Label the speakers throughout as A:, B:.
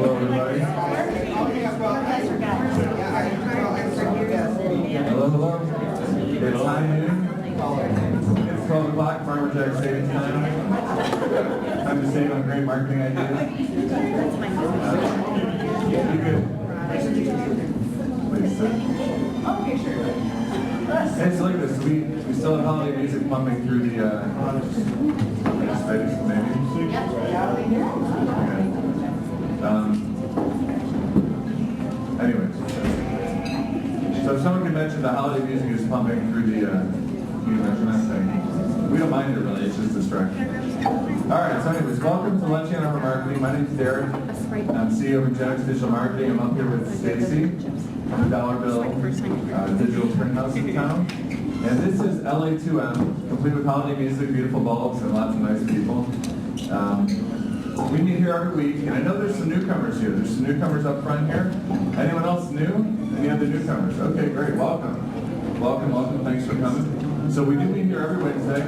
A: Hello, everybody. Hello, hello. It's high noon. It's 12 o'clock, Farmer Jack Stadium time. Time to save on great marketing ideas. You could. Please sit.
B: Okay, sure.
A: Hey, so look at this. We still have holiday music pumping through the space, maybe. Anyways, so if someone can mention the holiday music is pumping through the, can you mention that thing? We don't mind it really, it's just distracting. Alright, so anyways, welcome to Lunch and Arbor Marketing. My name is Derek. I'm CEO of Genetics Digital Marketing. I'm up here with Stacy, Dollar Bill, digital print house in town. And this is LA2M, complete with holiday music, beautiful bulbs, and lots of nice people. We meet here every week, and I know there's some newcomers here. There's some newcomers up front here. Anyone else new? Any other newcomers? Okay, great. Welcome. Welcome, welcome. Thanks for coming. So we do meet here every Wednesday,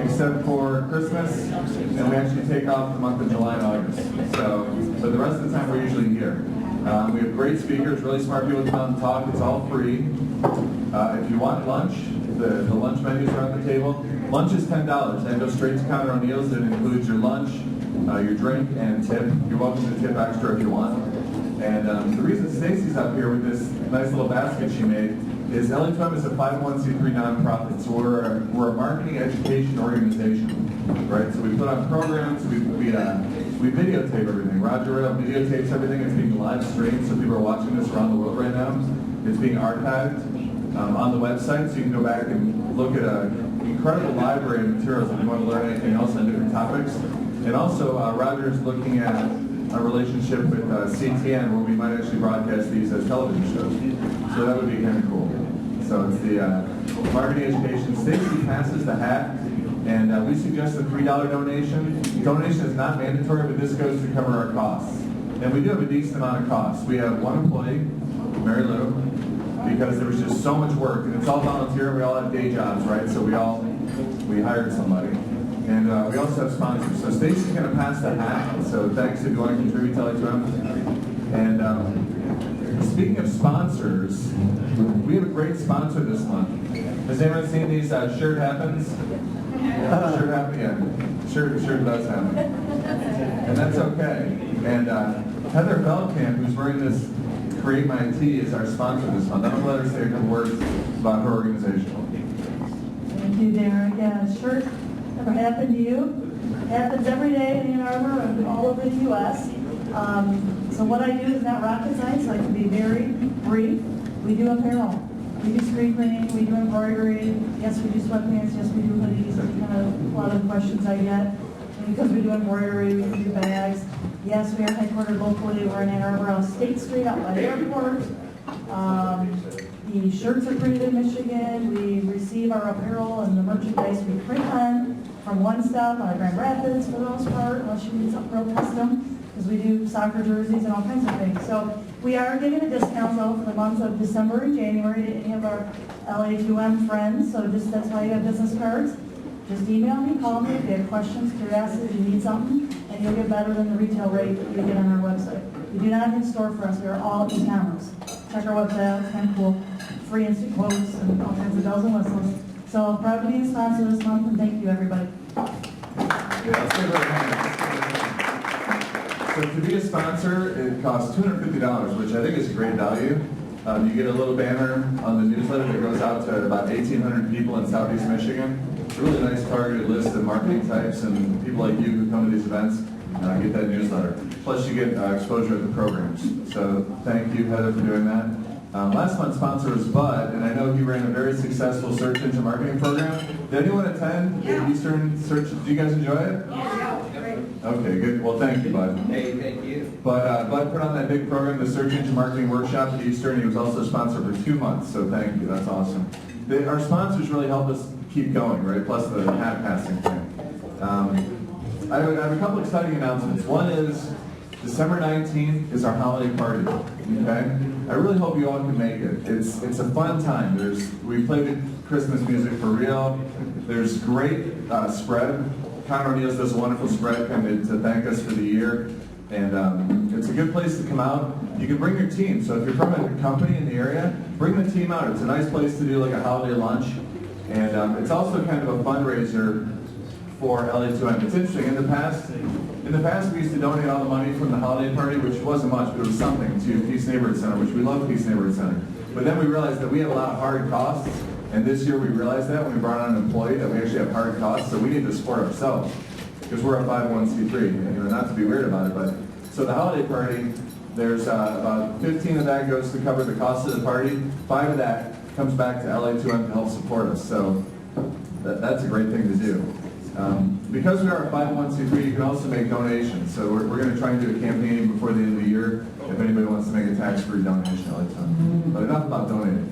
A: except for Christmas, and we actually take off the month of July and August. So the rest of the time we're usually here. We have great speakers, really smart people come out and talk. It's all free. If you want lunch, the lunch menus are on the table. Lunch is $10. That goes straight to Conor O'Neill's. It includes your lunch, your drink, and tip. You're welcome to tip extra if you want. And the reason Stacy's up here with this nice little basket she made is LA2M is a 501c3 nonprofit. So we're a marketing education organization, right? So we put on programs, we videotape everything. Roger Rayle videotapes everything. It's being live streamed, so people are watching this around the world right now. It's being archived on the website, so you can go back and look at an incredible library of materials if you want to learn anything else on different topics. And also, Roger's looking at a relationship with CTN where we might actually broadcast these as television shows. So that would be kind of cool. So it's the marketing education. Stacy passes the hat, and we suggest a $3 donation. Donation is not mandatory, but this goes to cover our costs. And we do have a decent amount of costs. We have one employee, Mary Lou, because there was just so much work, and it's all volunteer. We all have day jobs, right? So we hired somebody. And we also have sponsors. So Stacy's going to pass the hat. So thanks if you want to contribute to LA2M. And speaking of sponsors, we have a great sponsor this month. Has anyone seen these Shirt Happens? Shirt Happens, yeah. Shirt does happen. And that's okay. And Heather Feldkamp, who's wearing this Create My Tea, is our sponsor this month. I'm going to let her say a couple words about her organization.
C: Thank you, Derek. Yeah, shirt. Ever happened to you? It happens every day in Ann Arbor and all over the U.S. So what I do is not rocket science, so I can be very brief. We do apparel. We do screen printing, we do embroidery. Yes, we do sweatpants. Yes, we do hoodies. Kind of a lot of the questions I get. And because we do embroidery, we can do bags. Yes, we are headquartered locally. We're in Ann Arbor on State Street out by the airport. The shirts are printed in Michigan. We receive our apparel and the merchandise we print on from One Stop out of Grand Rapids for the most part, unless you need something real custom, because we do soccer jerseys and all kinds of things. So we are giving a discount though for the months of December and January to any of our LA2M friends. So that's why you have business cards. Just email me, call me if you have questions, curiosity, you need something, and you'll get better than the retail rate that you get on our website. We do not have store for us. We are all e-commerce. Check our website out. It's kind of cool. Free instant quotes and all kinds of bells and whistles. So I'm proud to be a sponsor this month, and thank you, everybody.
A: So to be a sponsor, it costs $250, which I think is a great value. You get a little banner on the newsletter that goes out to about 1,800 people in Southeast Michigan. It's a really nice targeted list of marketing types and people like you who come to these events get that newsletter. Plus you get exposure to the programs. So thank you, Heather, for doing that. Last month's sponsor was Bud, and I know he ran a very successful search engine marketing program. Did anyone attend the Eastern Search? Did you guys enjoy it?
B: Yeah, great.
A: Okay, good. Well, thank you, Bud.
D: Hey, thank you.
A: But Bud put on that big program, the Search Engine Marketing Workshop at Eastern. He was also a sponsor for 2 months, so thank you. That's awesome. Our sponsors really help us keep going, right? Plus the hat passing thing. I have a couple exciting announcements. One is December 19th is our holiday party. Okay? I really hope you all can make it. It's a fun time. We play the Christmas music for real. There's great spread. Conor O'Neill does a wonderful spread kind of to thank us for the year. And it's a good place to come out. You can bring your team. So if you're from a company in the area, bring the team out. It's a nice place to do like a holiday lunch. And it's also kind of a fundraiser for LA2M. It's interesting, in the past we used to donate all the money from the holiday party, which wasn't much, but it was something, to Peace Neighborhood Center, which we love Peace Neighborhood Center. But then we realized that we have a lot of hard costs, and this year we realized that when we brought on an employee that we actually have hard costs, so we need to support ourselves, because we're a 501c3, and not to be weird about it, but so the holiday party, there's about 15 of that goes to cover the cost of the party, 5 of that comes back to LA2M to help support us, so that's a great thing to do. Because we are a 501c3, you can also make donations. So we're going to try and do a campaign before the end of the year if anybody wants to make a tax-free donation all the time. But enough about donating.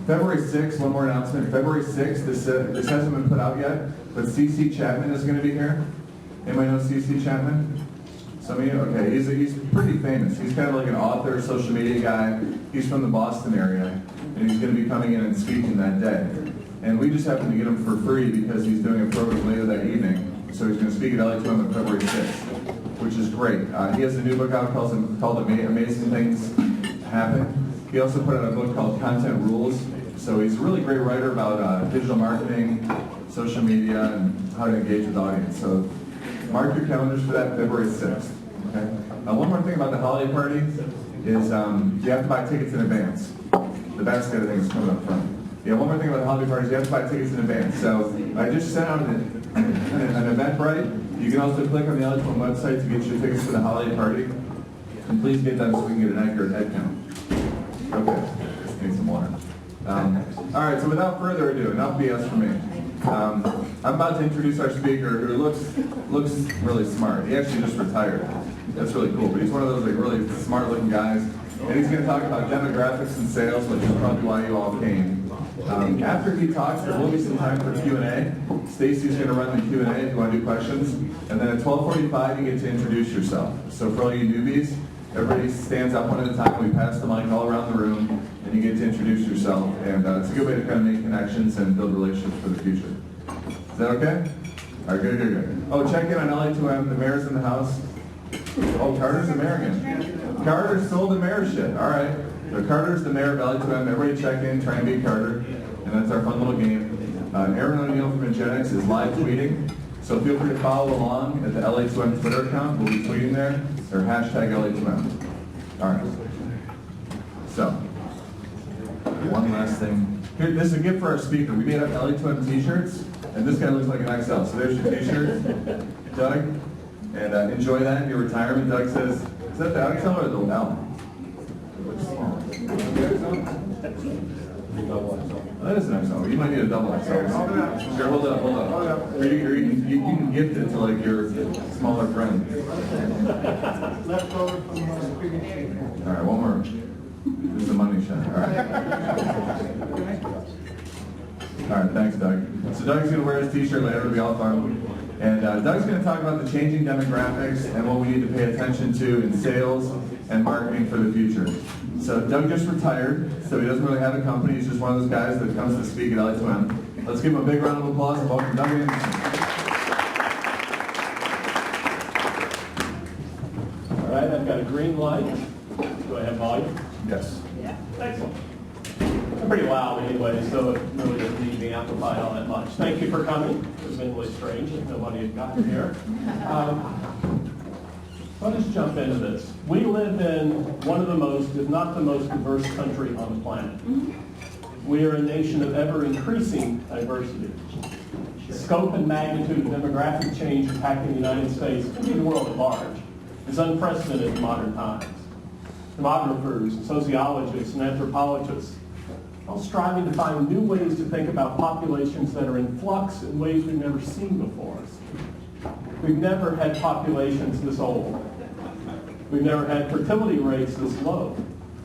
A: February 6th, one more announcement. February 6th, this hasn't been put out yet, but C.C. Chapman is going to be here. Anybody know C.C. Chapman? Some of you? Okay, he's pretty famous. He's kind of like an author, social media guy. He's from the Boston area, and he's going to be coming in and speaking that day. And we just happened to get him for free because he's doing a program later that evening. So he's going to speak at LA2M on February 6th, which is great. He has a new book out called Amazing Things Happen. He also put out a book called Content Rules. So he's a really great writer about digital marketing, social media, and how to engage with the audience. So mark your calendars for that, February 6th. Okay? One more thing about the holiday party is you have to buy tickets in advance. The basket, I think, is coming up front. Yeah, one more thing about the holiday parties, you have to buy tickets in advance. So I just sent out an Eventbrite. You can also click on the LA2M website to get your tickets for the holiday party. And please get them so we can get an accurate head count. Okay, just need some water. All right, so without further ado, enough BS for me. I'm about to introduce our speaker who looks really smart. He actually just retired. That's really cool, but he's one of those like really smart looking guys. And he's going to talk about demographics and sales, which is probably why you all came. After he talks, there will be some time for Q&A. Stacy's going to run the Q&A if you want to do questions. And then at 12:45, you get to introduce yourself. So for all you newbies, everybody stands up one at a time. We pass the mic all around the room, and you get to introduce yourself. And it's a good way to kind of make connections and build relationships for the future. Is that okay? All right, good. Oh, check in on LA2M. The mayor's in the house. Oh, Carter's the mayor again. Carter sold the mayorship. All right. So Carter's the mayor of LA2M. Everybody check in, try and beat Carter. And that's our fun little game. Aaron O'Neill from Eugenics is live tweeting. So feel free to follow along at the LA2M Twitter account. We'll be tweeting there. Or hashtag LA2M. All right. So, one last thing. Here, this is a gift for our speaker. We made up LA2M t-shirts. And this guy looks like an XL. So there's your t-shirt, Doug. And enjoy that in your retirement. Doug says, is that the XL or the L? That is an XL. You might need a double XL. Sure, hold up. Or you can gift it to like your smaller friend.
D: Leftover from the previous year.
A: All right, one more. This is a money shot. All right, thanks, Doug. So Doug's going to wear his t-shirt later. It'll be all fun. And Doug's going to talk about the changing demographics and what we need to pay attention to in sales and marketing for the future. So Doug just retired, so he doesn't really have a company. He's just one of those guys that comes to speak at LA2M. Let's give him a big round of applause and welcome Doug in.
E: All right, I've got a green light. Do I have volume?
A: Yes.
E: Yeah. Excellent. I'm pretty loud anyway, so it really doesn't need to be amplified all that much. Thank you for coming. It's been really strange if nobody had gotten here. Let us jump into this. We live in one of the most, if not the most diverse country on the planet. We are a nation of ever-increasing diversity. The scope and magnitude of demographic change impacting the United States, and the world at large, is unprecedented in modern times. Demographers, sociologists, and anthropologists all striving to find new ways to think about populations that are in flux in ways we've never seen before. We've never had populations this old. We've never had fertility rates this low.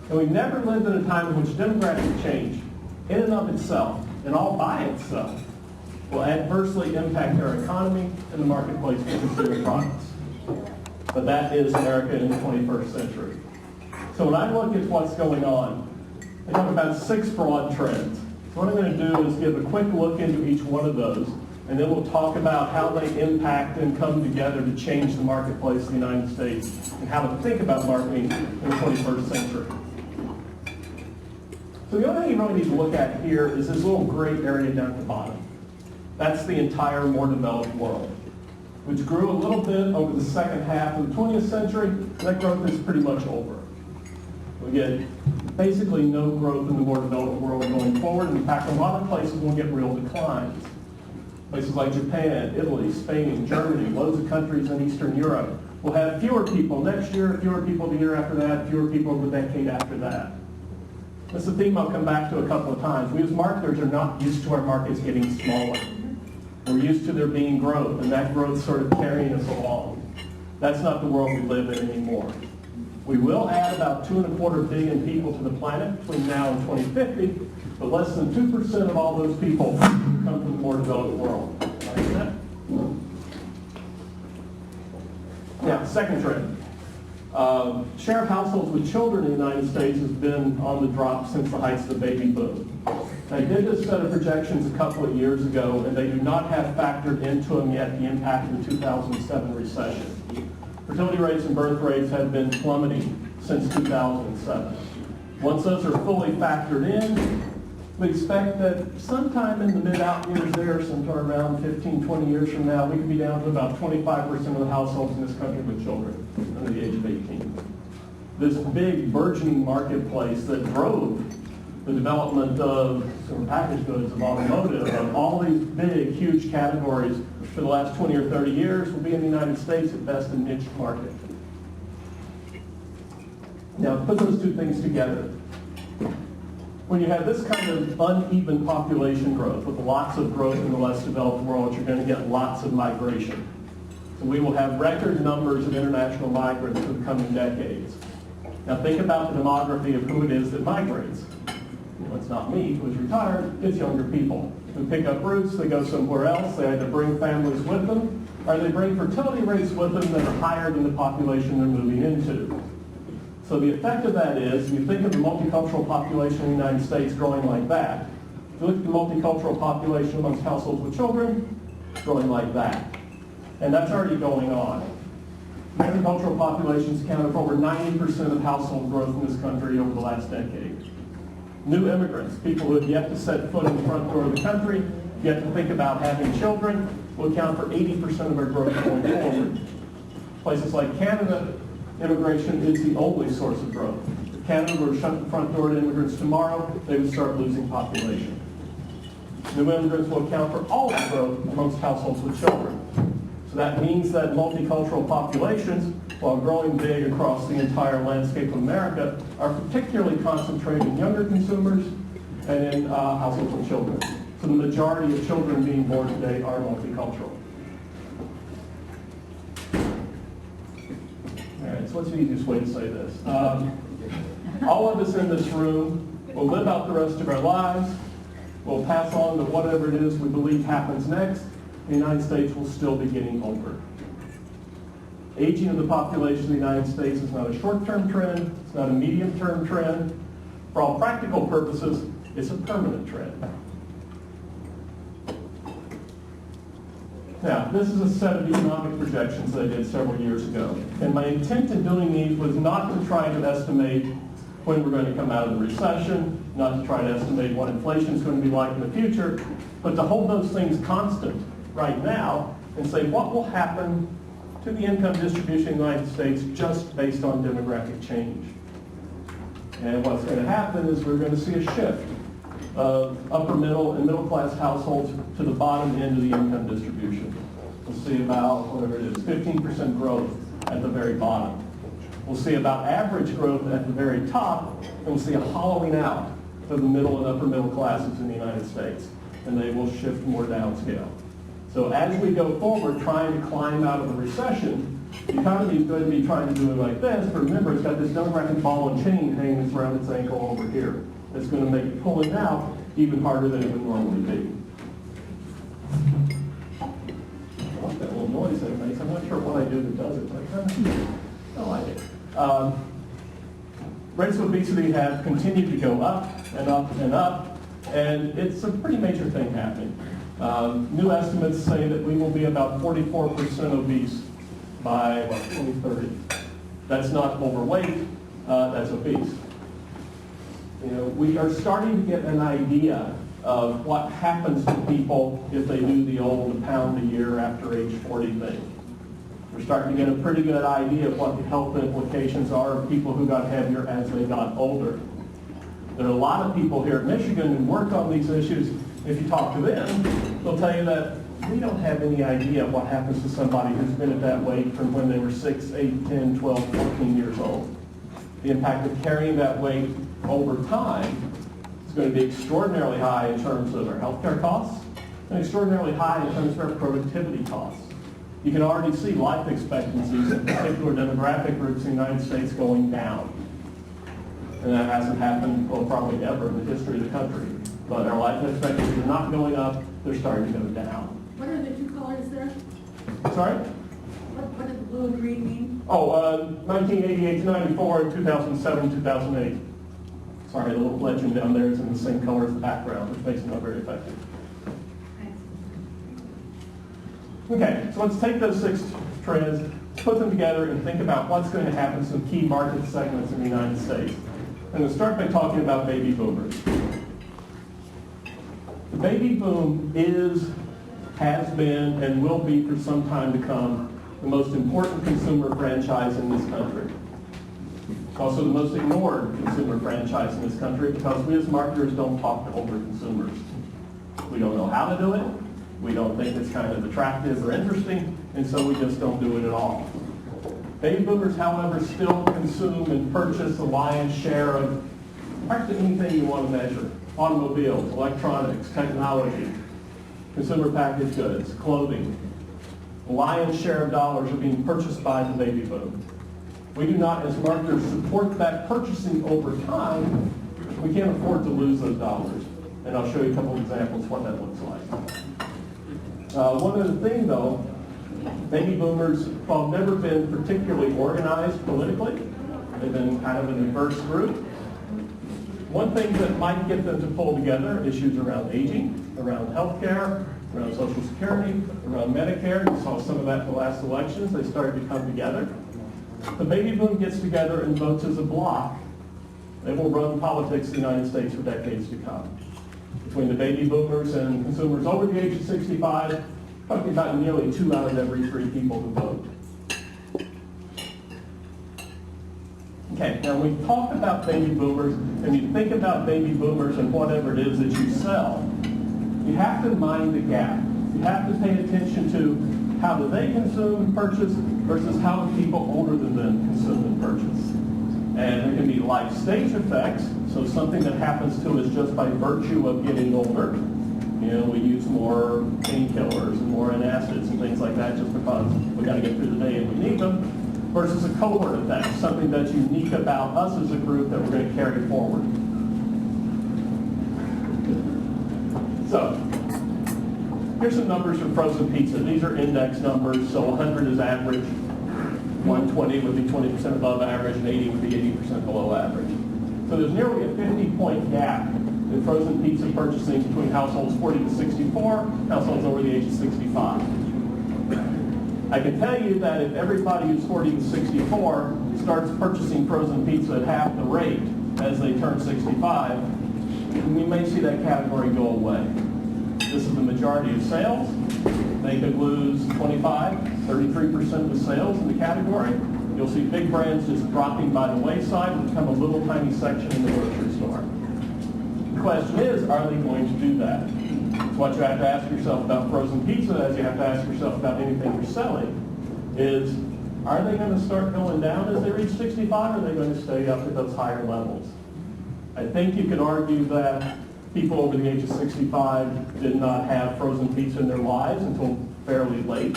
E: And we've never lived in a time in which demographic change, in and of itself, and all by itself, will adversely impact our economy and the marketplace for consumer products. But that is America in the 21st century. So when I look at what's going on, I talk about 6 broad trends. So what I'm going to do is give a quick look into each one of those, And then we'll talk about how they impact and come together to change the marketplace of the United States and how to think about marketing in the 21st century. So the only thing you really need to look at here is this little gray area down at the bottom. That's the entire more developed world, which grew a little bit over the second half of the 20th century. That growth is pretty much over. We get basically no growth in the more developed world going forward. In fact, a lot of places will get real declines. Places like Japan, Italy, Spain, Germany, loads of countries in Eastern Europe will have fewer people next year, fewer people the year after that, fewer people the decade after that. That's a theme I'll come back to a couple of times. We as marketers are not used to our markets getting smaller. We're used to there being growth, and that growth sort of carrying us along. That's not the world we live in anymore. We will add about 2.25 billion people to the planet between now and 2050, but less than 2% of all those people come from the more developed world. Like that. Now, second trend. Share of households with children in the United States has been on the drop since the heights of the baby boom. They did this set of projections a couple of years ago, and they do not have factored into them yet the impact of the 2007 recession. Fertility rates and birth rates have been plummeting since 2007. Once those are fully factored in, we expect that sometime in the mid-out years there, sometime around 15, 20 years from now, we could be down to about 25% of the households in this country with children under the age of 18. This big burgeoning marketplace that drove the development of consumer packaged goods, of automotive, of all these big, huge categories for the last 20 or 30 years will be in the United States at best a niche market. Now, put those two things together. When you have this kind of uneven population growth with lots of growth in the less developed world, you're going to get lots of migration. So we will have record numbers of international migrants for the coming decades. Now think about the demography of who it is that migrates. Well, it's not me who's retired, it's younger people who pick up roots, they go somewhere else, they either bring families with them, or they bring fertility rates with them that are higher than the population they're moving into. So the effect of that is, if you think of the multicultural population in the United States growing like that, if you look at the multicultural population amongst households with children, growing like that. And that's already going on. Multicultural populations accounted for over 90% of household growth in this country over the last decade. New immigrants, people who have yet to set foot in the front door of the country, yet to think about having children, will account for 80% of our growth going forward. Places like Canada, immigration is the only source of growth. If Canada were to shut the front door to immigrants tomorrow, they would start losing population. New immigrants will account for all the growth amongst households with children. So that means that multicultural populations, while growing big across the entire landscape of America, are particularly concentrated in younger consumers and in households with children. So the majority of children being born today are multicultural. All right, so what's the easiest way to say this? All of us in this room will live out the rest of our lives. We'll pass on to whatever it is we believe happens next. The United States will still be getting older. Aging of the population of the United States is not a short-term trend. It's not a medium-term trend. For all practical purposes, it's a permanent trend. Now, this is a set of economic projections that I did several years ago. And my intent in doing these was not to try to estimate when we're going to come out of the recession, not to try to estimate what inflation is going to be like in the future, but to hold those things constant right now and say what will happen to the income distribution in the United States just based on demographic change. And what's going to happen is we're going to see a shift of upper middle and middle class households to the bottom end of the income distribution. We'll see about, whatever it is, 15% growth at the very bottom. We'll see about average growth at the very top, and we'll see a hollowing out of the middle and upper middle classes in the United States, and they will shift more downscale. So as we go forward trying to climb out of the recession, the economy is going to be trying to do it like this, but remember it's got this demographic ball and chain hanging around its ankle over here. It's going to make pulling out even harder than it would normally be. I like that little noise that it makes. I'm not sure what I do that does it, but I like it. Rates of obesity have continued to go up and up and up, and it's a pretty major thing happening. New estimates say that we will be about 44% obese by 2030. That's not overweight, that's obese. You know, we are starting to get an idea of what happens to people if they do the old pound a year after age 40 thing. We're starting to get a pretty good idea of what the health implications are of people who got heavier as they got older. There are a lot of people here in Michigan who work on these issues. If you talk to them, they'll tell you that we don't have any idea what happens to somebody who's been at that weight from when they were 6, 8, 10, 12, 14 years old. The impact of carrying that weight over time is going to be extraordinarily high in terms of our healthcare costs and extraordinarily high in terms of our productivity costs. You can already see life expectancies in particular demographic groups in the United States going down. And that hasn't happened, well, probably ever in the history of the country. But our life expectancies are not going up, they're starting to go down.
B: What are the two colors there?
E: Sorry?
B: What does blue and green mean?
E: 1988 to 94 and 2007, 2008. Sorry, the little legend down there is in the same color as the background, which makes it not very effective.
B: Thanks.
E: Okay, so let's take those 6 trends, put them together, and think about what's going to happen to some key market segments in the United States. I'm going to start by talking about baby boomers. The baby boom is, has been, and will be for some time to come the most important consumer franchise in this country. It's also the most ignored consumer franchise in this country because we as marketers don't talk to older consumers. We don't know how to do it. We don't think it's kind of attractive or interesting, and so we just don't do it at all. Baby boomers, however, still consume and purchase the lion's share of practically anything you want to measure. Automobiles, electronics, technology, consumer packaged goods, clothing. The lion's share of dollars are being purchased by the baby boom. We do not, as marketers, support that purchasing over time. We can't afford to lose those dollars. And I'll show you a couple of examples of what that looks like. One other thing, though, baby boomers have never been particularly organized politically. They've been kind of a diverse group. One thing that might get them to pull together, issues around aging, around health care, around Social Security, around Medicare. You saw some of that in the last elections. They started to come together. The baby boom gets together and votes as a bloc. They will run politics in the United States for decades to come. Between the baby boomers and consumers over the age of 65, talking about nearly 2 out of every 3 people who vote. Okay, now we talk about baby boomers, and you think about baby boomers and whatever it is that you sell, you have to mind the gap. You have to pay attention to how do they consume and purchase versus how do people older than them consume and purchase. And there can be life stage effects, so something that happens to us just by virtue of getting older. You know, we use more painkillers and more antacids and things like that just because we got to get through the day and we need them. Versus a cohort effect, something that's unique about us as a group that we're going to carry forward. So, here's some numbers for frozen pizza. These are index numbers, so 100 is average, 120 would be 20% above average, and 80 would be 80% below average. So there's nearly a 50-point gap in frozen pizza purchasing between households 40 to 64, households over the age of 65. I can tell you that if everybody who's 40 to 64 starts purchasing frozen pizza at half the rate as they turn 65, we may see that category go away. This is the majority of sales. They could lose 25, 33% of the sales in the category. You'll see big brands just dropping by the wayside and become a little tiny section in the grocery store. The question is, are they going to do that? It's what you have to ask yourself about frozen pizza, as you have to ask yourself about anything you're selling, is are they going to start going down as they reach 65, or are they going to stay up at those higher levels? I think you could argue that people over the age of 65 did not have frozen pizza in their lives until fairly late.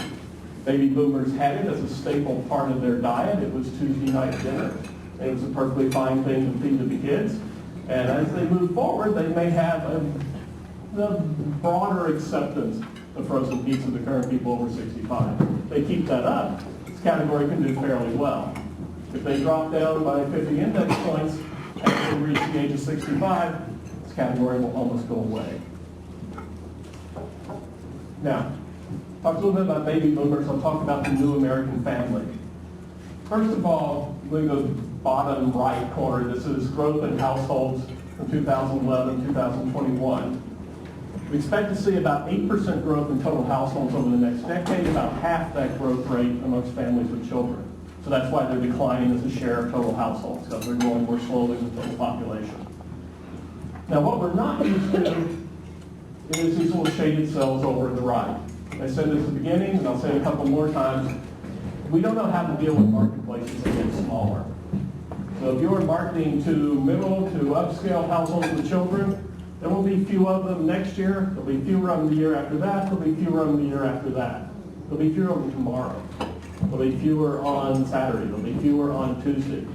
E: Baby boomers had it as a staple part of their diet. It was Tuesday night dinner. It was a perfectly fine thing to feed to the kids. And as they move forward, they may have the broader acceptance of frozen pizza the current people over 65. If they keep that up, this category can do fairly well. If they drop down by 50 index points as they reach the age of 65, this category will almost go away. Now, talk a little bit about baby boomers. I'll talk about the new American family. First of all, look at the bottom right corner. This is growth in households from 2011 2021. We expect to see about 8% growth in total households over the next decade, about half that growth rate amongst families with children. So that's why they're declining as a share of total households, because they're growing more slowly than the total population. Now, what we're not used to is these little shaded cells over to the right. I said this at the beginning, and I'll say it a couple more times. We don't know how to deal with marketplaces that get smaller. So if you're marketing to middle to upscale households with children, there will be few of them next year. There'll be fewer of them the year after that. There'll be fewer of them the year after that. There'll be fewer of them tomorrow. There'll be fewer on Saturday. There'll be fewer on Tuesday.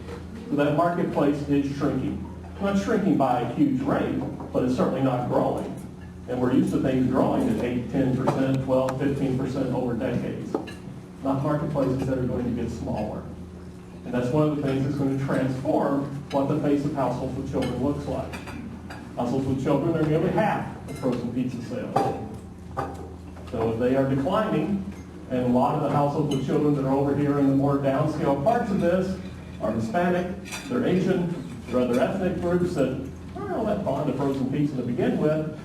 E: So that marketplace is shrinking. It's not shrinking by a huge rate, but it's certainly not growing. And we're used to things growing at 8, 10%, 12, 15% over decades. Not marketplaces that are going to get smaller. And that's one of the things that's going to transform what the face of households with children looks like. Households with children are nearly half of frozen pizza sales. So if they are declining, and a lot of the households with children that are over here in the more downscale parts of this are Hispanic, they're Asian, they're other ethnic groups that aren't all that fond of frozen pizza to begin with.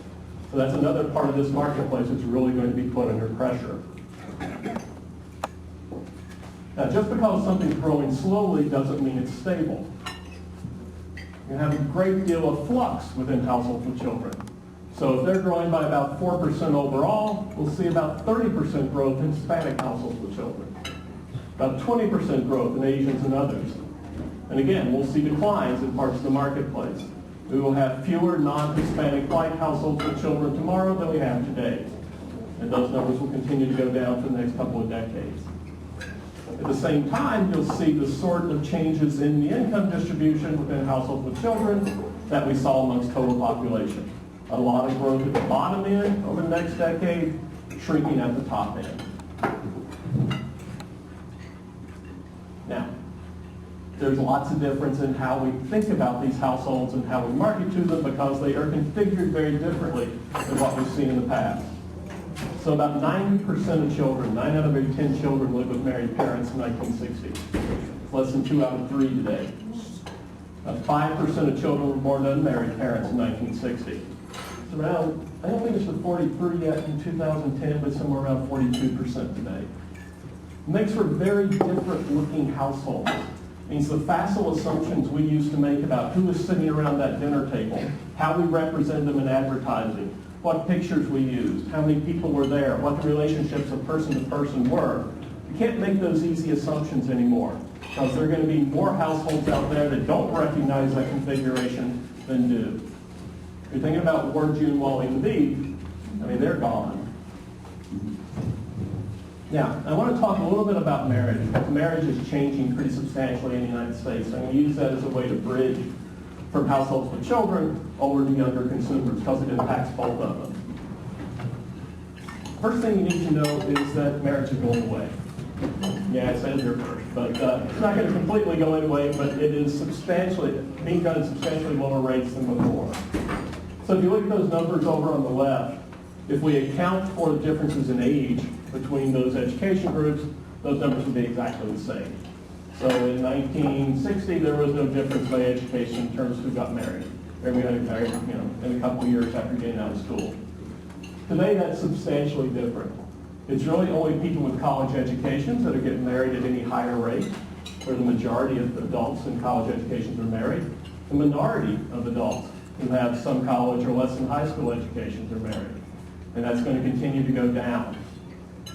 E: So that's another part of this marketplace that's really going to be put under pressure. Now, just because something's growing slowly doesn't mean it's stable. You have a great deal of flux within households with children. So if they're growing by about 4% overall, we'll see about 30% growth in Hispanic households with children. About 20% growth in Asians and others. And again, we'll see declines in parts of the marketplace. We will have fewer non-Hispanic white households with children tomorrow than we have today. And those numbers will continue to go down for the next couple of decades. At the same time, you'll see the sort of changes in the income distribution within households with children that we saw amongst total population. A lot of growth at the bottom end over the next decade, shrinking at the top end. Now, there's lots of difference in how we think about these households and how we market to them because they are configured very differently than what we've seen in the past. So about 90% of children, 9 out of every 10 children lived with married parents in 1960. It's less than 2 out of 3 today. 5% of children were born to unmarried parents in 1960. It's around, I don't think it's the 43 yet in 2010, but somewhere around 42% today. It makes for very different looking households. It means the facile assumptions we used to make about who was sitting around that dinner table, how we represent them in advertising, what pictures we used, how many people were there, what the relationships of person to person were. You can't make those easy assumptions anymore because there are going to be more households out there that don't recognize that configuration than do. If you're thinking about Ward, June, Wally, and Beef, I mean, they're gone. Now, I want to talk a little bit about marriage. Marriage is changing pretty substantially in the United States. I'm going to use that as a way to bridge from households with children over to younger consumers because it impacts both of them. First thing you need to know is that marriage is going away. Yeah, I said it here first, but it's not going to completely go away, but it is substantially, being done at substantially lower rates than before. So if you look at those numbers over on the left, if we account for the differences in age between those education groups, those numbers would be exactly the same. So in 1960, there was no difference by education in terms of who got married. Everybody got married, in a couple of years after getting out of school. Today, that's substantially different. It's really only people with college educations that are getting married at any higher rate, where the majority of adults in college educations are married. The minority of adults who have some college or less than high school educations are married. And that's going to continue to go down.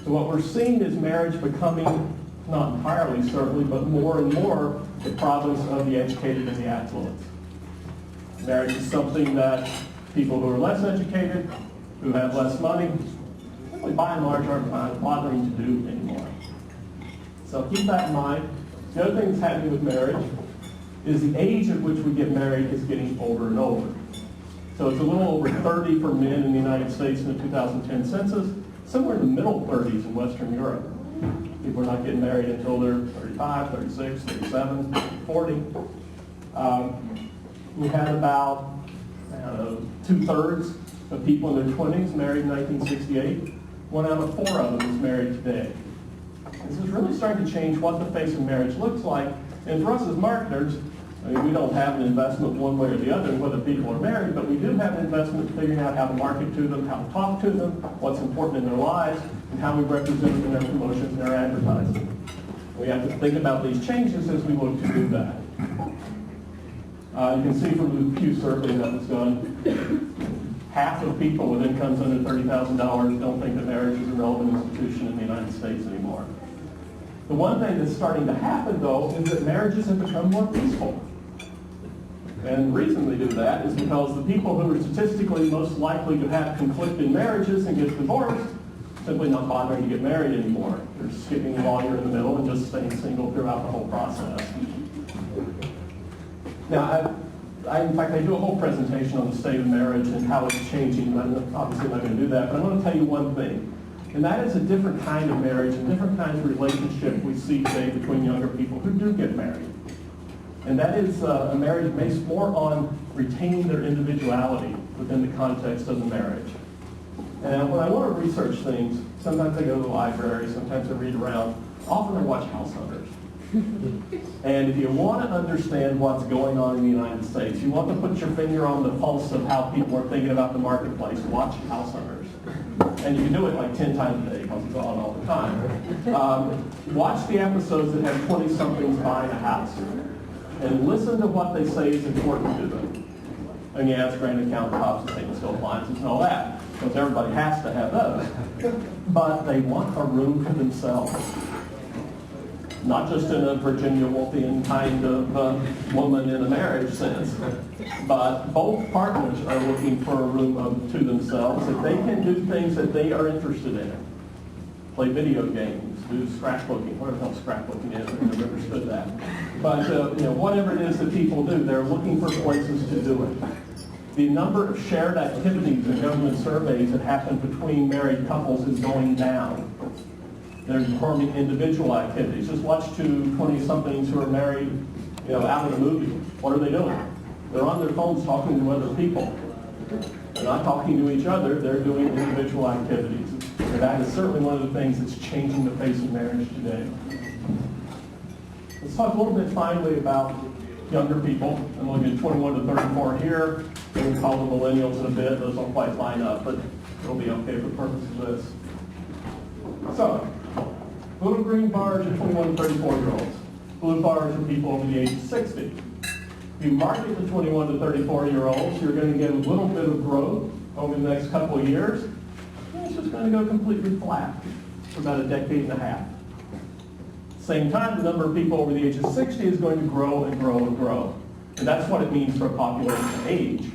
E: So what we're seeing is marriage becoming, not entirely certainly, but more and more the province of the educated and the affluent. Marriage is something that people who are less educated, who have less money, by and large aren't bothering to do anymore. So keep that in mind. The other thing that's happening with marriage is the age at which we get married is getting older and older. So it's a little over 30 for men in the United States in the 2010 census, somewhere in the middle 30s in Western Europe. People are not getting married until they're 35, 36, 37, 40. We had about, 2/3 of people in their 20s married in 1968. 1 out of 4 of them is married today. This is really starting to change what the face of marriage looks like. And for us as marketers, I mean, we don't have an investment one way or the other in whether people are married, but we do have an investment in figuring out how to market to them, how to talk to them, what's important in their lives, and how we represent them in their promotions and their advertising. We have to think about these changes as we look to do that. You can see from the Pew survey that was done, half of people with incomes under $30,000 don't think that marriage is a relevant institution in the United States anymore. The one thing that's starting to happen, though, is that marriages have become more peaceful. And the reason they do that is because the people who are statistically most likely to have conflicting marriages and get divorced simply not bothering to get married anymore. They're skipping the lawyer in the middle and just staying single throughout the whole process. Now, in fact, I do a whole presentation on the state of marriage and how it's changing. I'm obviously not going to do that, but I'm going to tell you one thing. And that is a different kind of marriage and different kinds of relationship we see today between younger people who do get married. And that is a marriage based more on retaining their individuality within the context of the marriage. And when I want to research things, sometimes I go to the library, sometimes I read around, often I watch House Hunters. And if you want to understand what's going on in the United States, you want to put your finger on the pulse of how people are thinking about the marketplace, watch House Hunters. And you can do it like 10 times a day because it's on all the time. Watch the episodes that have 20-somethings buying a house and listen to what they say is important to them. And you ask grand countertops and stainless steel appliances and all that, because everybody has to have those. But they want a room to themselves. Not just in a Virginia Woolfian kind of woman in a marriage sense, but both partners are looking for a room to themselves that they can do things that they are interested in. Play video games, do scrapbooking, whatever the hell scrapbooking is, I've never understood that. But whatever it is that people do, they're looking for places to do it. The number of shared activities in government surveys that happen between married couples is going down. They're performing individual activities. Just watch 2 20-somethings who are married, out in a movie. What are they doing? They're on their phones talking to other people. They're not talking to each other. They're doing individual activities. And that is certainly one of the things that's changing the face of marriage today. Let's talk a little bit finally about younger people. I'm looking at 21 to 34 here. We call them millennials in a bit. Those don't quite line up, but it'll be okay for the purpose of this. So, little green bars are 21 to 34-year-olds. Blue bars are people over the age of 60. If you market the 21 to 34-year-olds, you're going to get a little bit of growth over the next couple of years. And it's just going to go completely flat for about a decade and a half. Same time, the number of people over the age of 60 is going to grow and grow and grow. And that's what it means for a population age.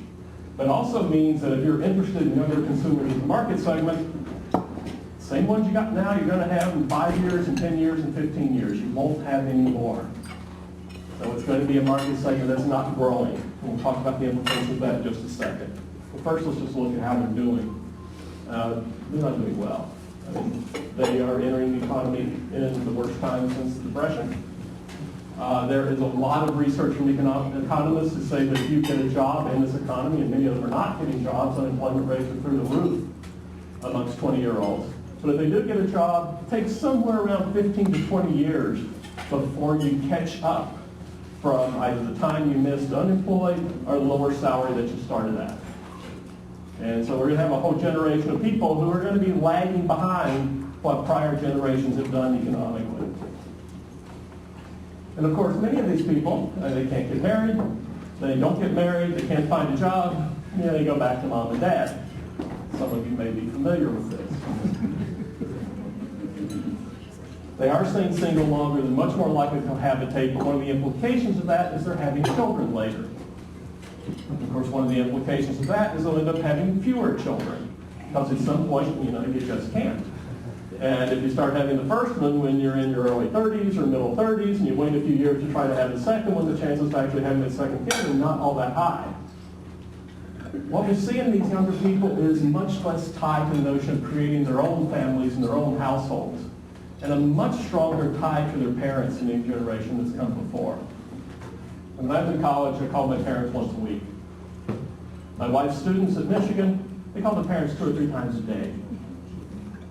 E: But it also means that if you're interested in younger consumers in the market segment, same ones you got now, you're going to have in 5 years, and 10 years, and 15 years. You won't have any more. So it's going to be a market segment that's not growing. And we'll talk about the implications of that in just a second. But first, let's just look at how they're doing. They're not doing well. I mean, they are entering the economy in the worst time since the Depression. There is a lot of research from economists that say that if you get a job in this economy, and many of them are not getting jobs, unemployment rates are through the roof amongst 20-year-olds. But if they do get a job, it takes somewhere around 15 to 20 years before you catch up from either the time you missed unemployed or the lower salary that you started at. And so we're going to have a whole generation of people who are going to be lagging behind what prior generations have done economically. And of course, many of these people, they can't get married, they don't get married, they can't find a job, they go back to mom and dad. Some of you may be familiar with this. They are staying single longer, they're much more likely to cohabitate, but one of the implications of that is they're having children later. Of course, one of the implications of that is they'll end up having fewer children, because at some point, you just can't. And if you start having the first one when you're in your early 30s or middle 30s, and you wait a few years to try to have the second one, the chances of actually having the second kid are not all that high. What we see in these younger people is much less tied to the notion of creating their own families and their own households, and a much stronger tie to their parents in any generation that's come before. When I was in college, I called my parents once a week. My wife's students at Michigan, they call their parents 2 or 3 times a day.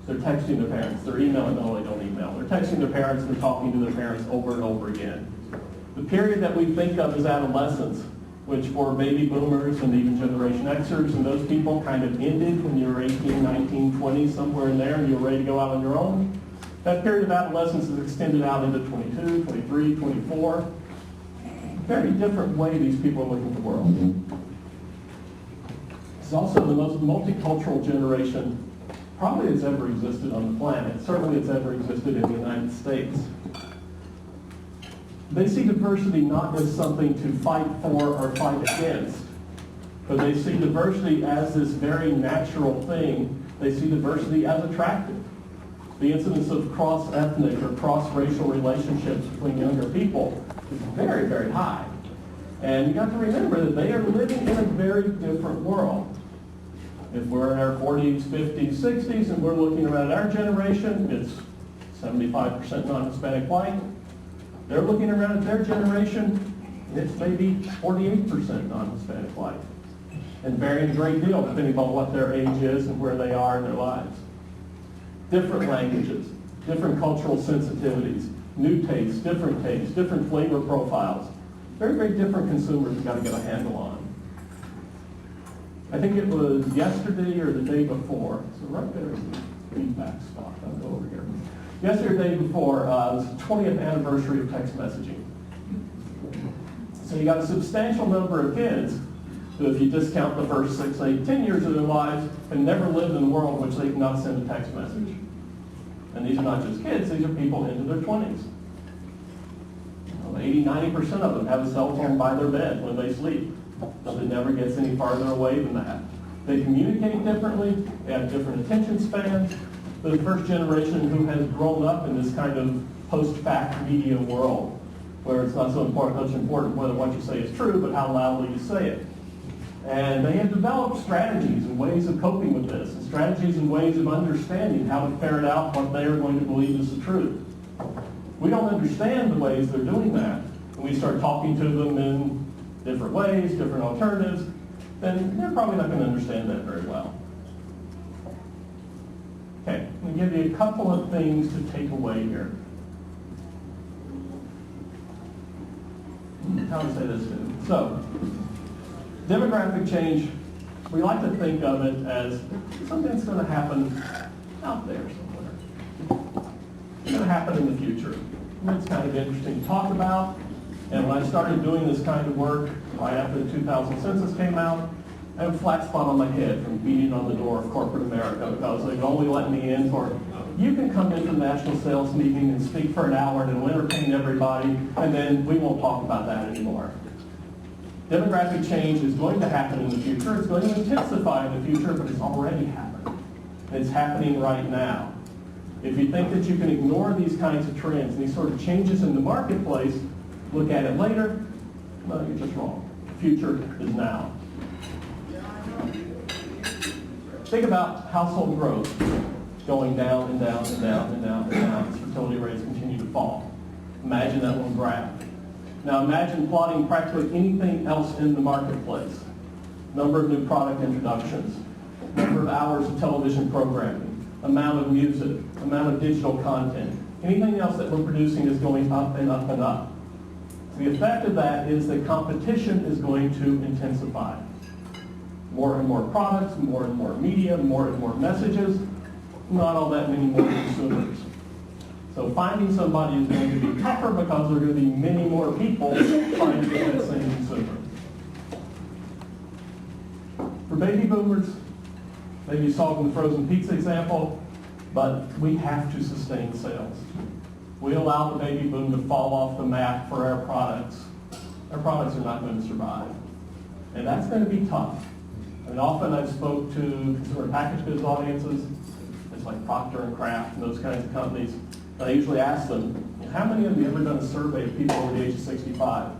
E: They're texting their parents. They're emailing. No, they don't email. They're texting their parents and talking to their parents over and over again. The period that we think of as adolescence, which for baby boomers and even Generation Xers and those people kind of ended when you were 18, 19, 20, somewhere in there, and you were ready to go out on your own. That period of adolescence is extended out into 22, 23, 24. Very different way these people are looking at the world. It's also the most multicultural generation probably that's ever existed on the planet. Certainly it's ever existed in the United States. They see diversity not as something to fight for or fight against, but they see diversity as this very natural thing. They see diversity as attractive. The incidence of cross-ethnic or cross-racial relationships between younger people is very, very high. And you got to remember that they are living in a very different world. If we're in our 40s, 50s, 60s, and we're looking around our generation, it's 75% non-Hispanic white. They're looking around at their generation, and it's maybe 48% non-Hispanic white. And varying a great deal depending on what their age is and where they are in their lives. Different languages, different cultural sensitivities, new tastes, different flavor profiles. Very, very different consumers you've got to get a handle on. I think it was yesterday or the day before, so right there is the feedback spot. I'll go over here. Yesterday or the day before was the 20th anniversary of text messaging. So you got a substantial number of kids who, if you discount the first 6, 8, 10 years of their lives, have never lived in a world in which they cannot send a text message. And these are not just kids, these are people into their 20s. 80, 90% of them have a cell phone by their bed when they sleep. So it never gets any farther away than that. They communicate differently, they have different attention spans. They're the first generation who has grown up in this kind of post-fact media world, where it's not so much important whether what you say is true, but how loudly you say it. And they have developed strategies and ways of coping with this, and strategies and ways of understanding how to ferret out what they are going to believe is the truth. We don't understand the ways they're doing that, and we start talking to them in different ways, different alternatives, then they're probably not going to understand that very well. Okay, I'm going to give you a couple of things to take away here. How do I say this too? So, demographic change, we like to think of it as something that's going to happen out there somewhere. It's going to happen in the future. And it's kind of interesting to talk about. And when I started doing this kind of work, right after the 2000 census came out, I have a flat spot on my head from beating on the door of corporate America because they've only let me in for, you can come into the national sales meeting and speak for an hour and it'll entertain everybody, and then we won't talk about that anymore. Demographic change is going to happen in the future. It's going to intensify in the future, but it's already happened. It's happening right now. If you think that you can ignore these kinds of trends and these sort of changes in the marketplace, look at it later, well, you're just wrong. The future is now. Think about household growth going down and down and down and down and down as fertility rates continue to fall. Imagine that little graph. Now imagine plotting practically anything else in the marketplace. Number of new product introductions, number of hours of television programming, amount of music, amount of digital content. Anything else that we're producing is going up and up and up. The effect of that is that competition is going to intensify. More and more products, more and more media, more and more messages, not all that many more consumers. So finding somebody is going to be tougher because there are going to be many more people trying to get that same consumer. For baby boomers, maybe you saw from the frozen pizza example, but we have to sustain sales. We allow the baby boom to fall off the map for our products. Our products are not going to survive. And that's going to be tough. I mean, often I've spoke to consumer packaged goods audiences, it's like Procter and Kraft and those kinds of companies. And I usually ask them, how many of you have ever done a survey of people over the age of 65?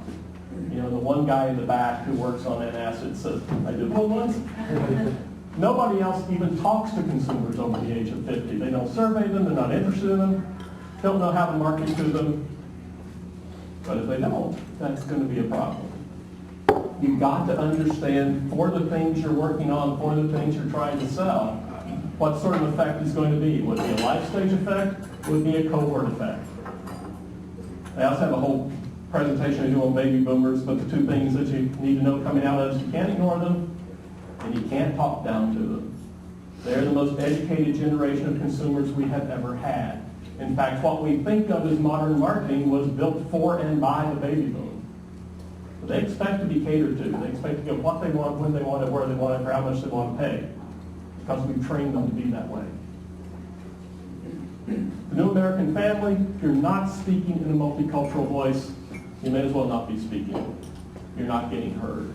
E: You know, the one guy in the back who works on antacid says, I did one once. Nobody else even talks to consumers over the age of 50. They don't survey them, they're not interested in them, don't know how to market to them. But if they don't, that's going to be a problem. You've got to understand for the things you're working on, for the things you're trying to sell, what sort of effect is going to be. Would it be a life stage effect? Would it be a cohort effect? I also have a whole presentation I do on baby boomers, but the two things that you need to know coming out of this, you can't ignore them, and you can't talk down to them. They're the most educated generation of consumers we have ever had. In fact, what we think of as modern marketing was built for and by the baby boom. But they expect to be catered to. They expect to get what they want, when they want it, where they want it, for how much they want to pay. Because we've trained them to be that way. The new American family, if you're not speaking in a multicultural voice, you may as well not be speaking. You're not getting heard.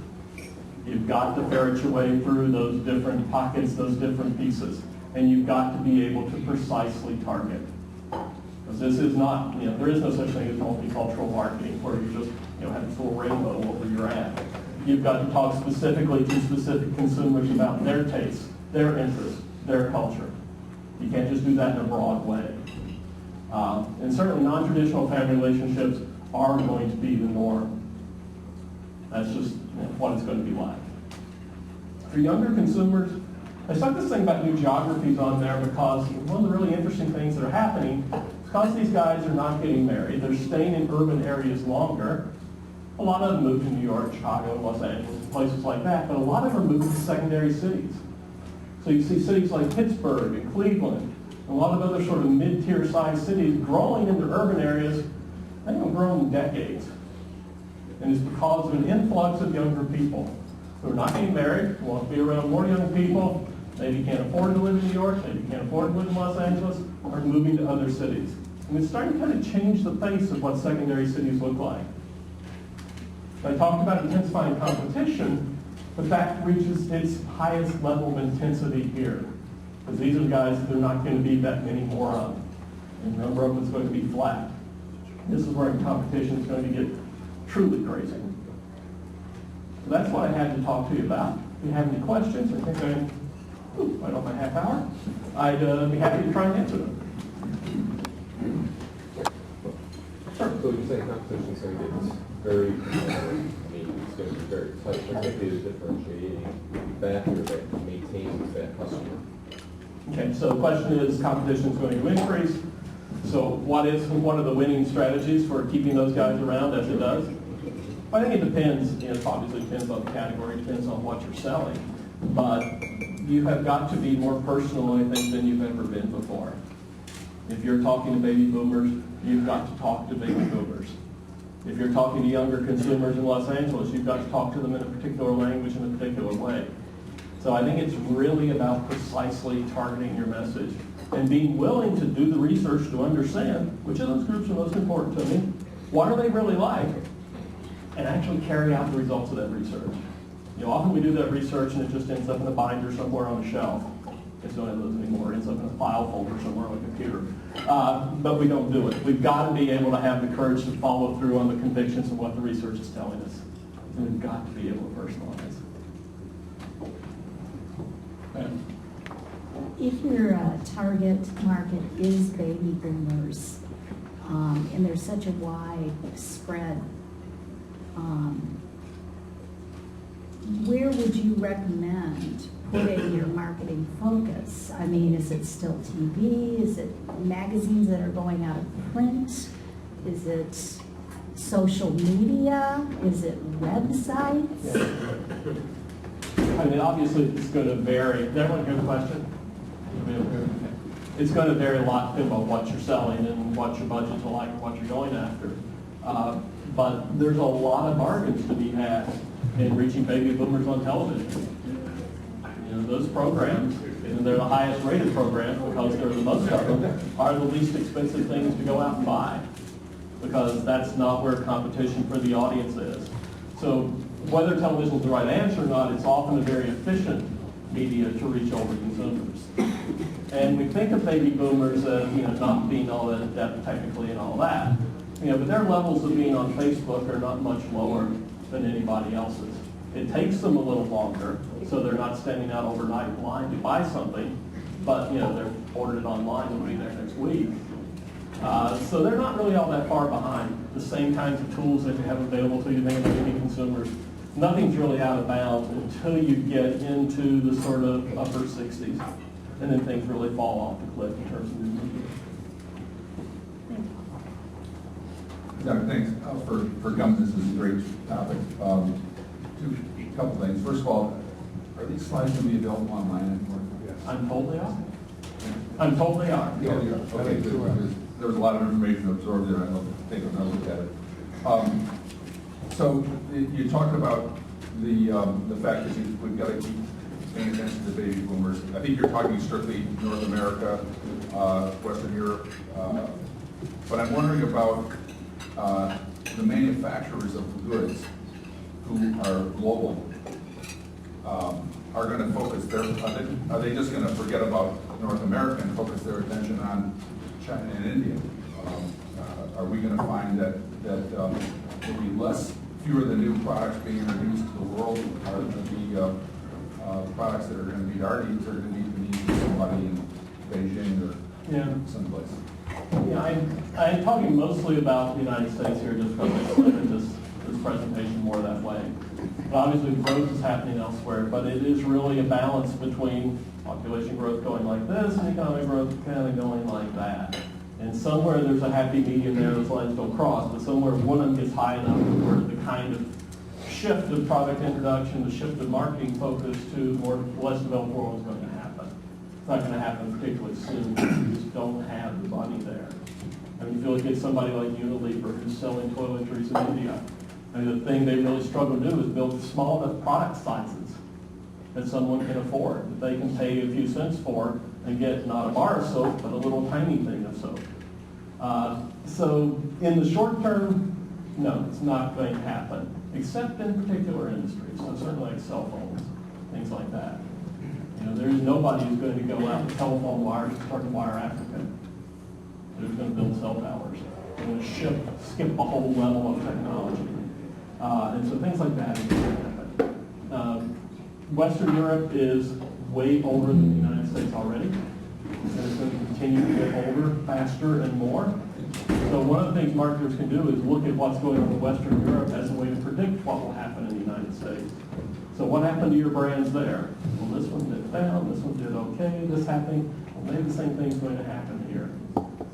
E: You've got to ferret your way through those different pockets, those different pieces. And you've got to be able to precisely target. Because this is not, there is no such thing as multicultural marketing where you just, have this little rainbow over your ad. You've got to talk specifically to specific consumers about their tastes, their interests, their culture. You can't just do that in a broad way. And certainly non-traditional family relationships are going to be the norm. That's just what it's going to be like. For younger consumers, I stuck this thing about new geographies on there because one of the really interesting things that are happening, because these guys are not getting married, they're staying in urban areas longer. A lot of them move to New York, Chicago, Los Angeles, places like that, but a lot of them are moving to secondary cities. So you see cities like Pittsburgh and Cleveland, and a lot of other sort of mid-tier sized cities growing into urban areas. They haven't grown in decades. And it's because of an influx of younger people who are not getting married, who want to be around more young people, maybe can't afford to live in New York, maybe can't afford to live in Los Angeles, are moving to other cities. And it's starting to kind of change the face of what secondary cities look like. I talked about intensifying competition, but that reaches its highest level of intensity here. Because these are the guys that there are not going to be that many more of. And the number of them is going to be flat. This is where competition is going to get truly crazy. So that's what I had to talk to you about. If you have any questions, I think I'm right on my half hour. I'd be happy to try and answer them.
D: Sure. So you're saying competition is going to get very, it's going to be very tight. What might be the differentiating factor that maintains that customer?
E: Okay, so the question is, competition is going to increase. So what are the winning strategies for keeping those guys around as it does? I think it depends. It obviously depends on the category, depends on what you're selling. But you have got to be more personal, I think, than you've ever been before. If you're talking to baby boomers, you've got to talk to baby boomers. If you're talking to younger consumers in Los Angeles, you've got to talk to them in a particular language in a particular way. So I think it's really about precisely targeting your message and being willing to do the research to understand which of those groups are most important to me, what are they really like, and actually carry out the results of that research. Often we do that research and it just ends up in a binder somewhere on a shelf. It's don't have those anymore. It ends up in a file folder somewhere on a computer. But we don't do it. We've got to be able to have the courage to follow through on the convictions of what the research is telling us. And we've got to be able to personalize.
F: If your target market is baby boomers, and there's such a wide spread, where would you recommend putting your marketing focus? I mean, is it still TV? Is it magazines that are going out of print? Is it social media? Is it websites?
E: Yeah. I mean, obviously, it's going to vary. Did everyone hear the question? It's going to vary a lot about what you're selling and what your budgets are like and what you're going after. But there's a lot of bargains to be had in reaching baby boomers on television. Those programs, and they're the highest rated programs because they're the most of them, are the least expensive things to go out and buy because that's not where competition for the audience is. So whether television is the right answer or not, it's often a very efficient media to reach older consumers. And we think of baby boomers as not being all that adept technically and all that, but their levels of being on Facebook are not much lower than anybody else's. It takes them a little longer, so they're not standing out overnight in line to buy something, but they're ordered it online and will be there next week. So they're not really all that far behind. The same kinds of tools that you have available to you, think of many consumers. Nothing's really out of bounds until you get into the sort of upper 60s. and then things really fall off the cliff in terms of new media.
G: Doug, thanks for coming. This is a great topic. A couple things. First of all, are these slides going to be available online anymore? Yes.
E: I'm told they are. I'm told they are.
G: Yeah, they are. Okay, good. Because there was a lot of information absorbed there. I'll take another look at it. So you talked about the fact that we've got to keep paying attention to baby boomers. I think you're talking strictly North America, Western Europe, but I'm wondering about the manufacturers of the goods who are global are going to focus are they just going to forget about North America and focus their attention on China and India? Are we going to find that there'll be fewer of the new products being introduced to the world are going to be products that are going to be our needs are going to be the needs of somebody in Beijing or someplace?
E: Yeah, I'm talking mostly about the United States here just because I limited this presentation more that way. But obviously growth is happening elsewhere, but it is really a balance between population growth going like this and economic growth kind of going like that. And somewhere there's a happy medium there, those lines don't cross, but somewhere one of them gets high enough where the kind of shift of product introduction, the shift of marketing focus to more less developed world is going to happen. It's not going to happen particularly soon because you just don't have the money there. I mean, if you look at somebody like Unilever who's selling toiletries in India, I mean, the thing they really struggle to do is build small enough product sizes that someone can afford, that they can pay a few cents for and get not a bar of soap, but a little tiny thing of soap. So in the short term, no, it's not going to happen, except in particular industries. So certainly like cell phones, things like that. You know, there's nobody who's going to go out with telephone wires and start to wire Africa. They're going to build cell towers. They're going to skip a whole level of technology. And so things like that are going to happen. Western Europe is way older than the United States already. And it's going to continue to get older, faster, and more. So one of the things marketers can do is look at what's going on in Western Europe as a way to predict what will happen in the United States. So what happened to your brands there? Well, this one did down, this one did okay, this happened. Well, maybe the same thing's going to happen here.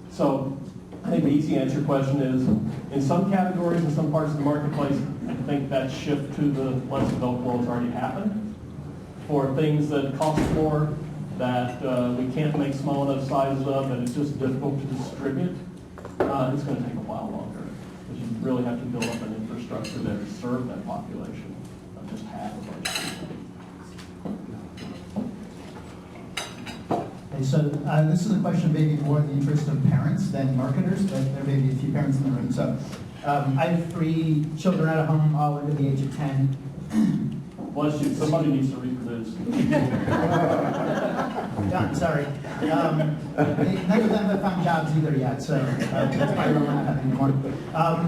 E: So I think the easy answer to your question is, in some categories, in some parts of the marketplace, I think that shift to the less developed world has already happened. For things that cost more, that we can't make small enough sizes of, and it's just difficult to distribute, it's going to take a while longer. Because you really have to build up an infrastructure there to serve that population, not just half of our people.
H: Okay, so this is a question maybe more in the interest of parents than marketers, but there may be a few parents in the room. So I have 3 children at home, all under the age of 10.
E: Bless you, somebody needs to reproduce.
H: Done, sorry. None of them have found jobs either yet, so that's probably not happening anymore.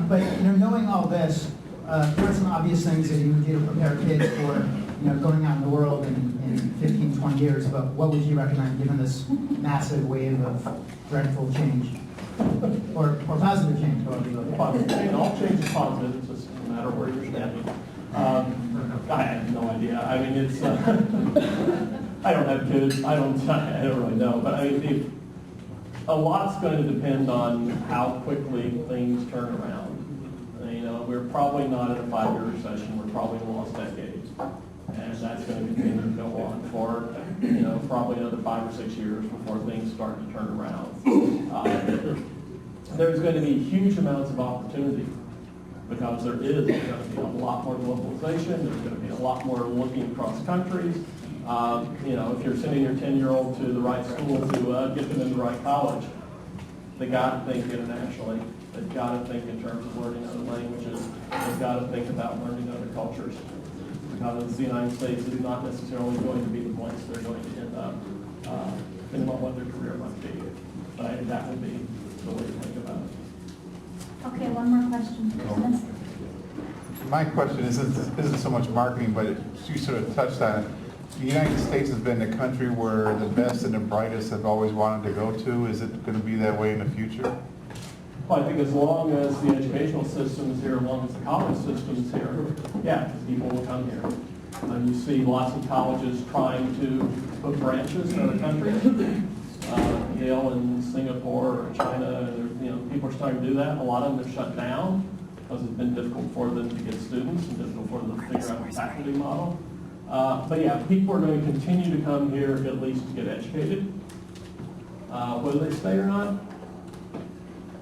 H: But knowing all this, there are some obvious things that you would do to prepare kids for going out in the world in 15, 20 years, but what would you recommend given this massive wave of dreadful change? Or positive change, however you look at it.
E: All change is positive, it's just no matter where you're standing. I have no idea. I mean, it's, I don't have kids, I don't really know, but I mean, a lot's going to depend on how quickly things turn around. We're probably not in a 5-year recession, we're probably in a lost decade. And that's going to continue to go on for, probably another 5 or 6 years before things start to turn around. There's going to be huge amounts of opportunity because there is going to be a lot more globalization, there's going to be a lot more looking across countries. If you're sending your 10-year-old to the right school to get them into the right college, they got to think internationally. They've got to think in terms of learning other languages. They've got to think about learning other cultures. Because the United States is not necessarily going to be the place they're going to end up, depending on what their career might be. But I think that would be the way to think about it.
F: Okay, one more question. Yes.
I: My question isn't so much marketing, but you sort of touched on it. The United States has been the country where the best and the brightest have always wanted to go to. Is it going to be that way in the future?
E: Well, I think as long as the educational system is here, as long as the college system is here, yeah, people will come here. You see lots of colleges trying to put branches in other countries. Yale in Singapore or China, people are starting to do that. A lot of them have shut down because it's been difficult for them to get students and difficult for them to figure out a faculty model. But yeah, people are going to continue to come here at least to get educated. Whether they stay or not,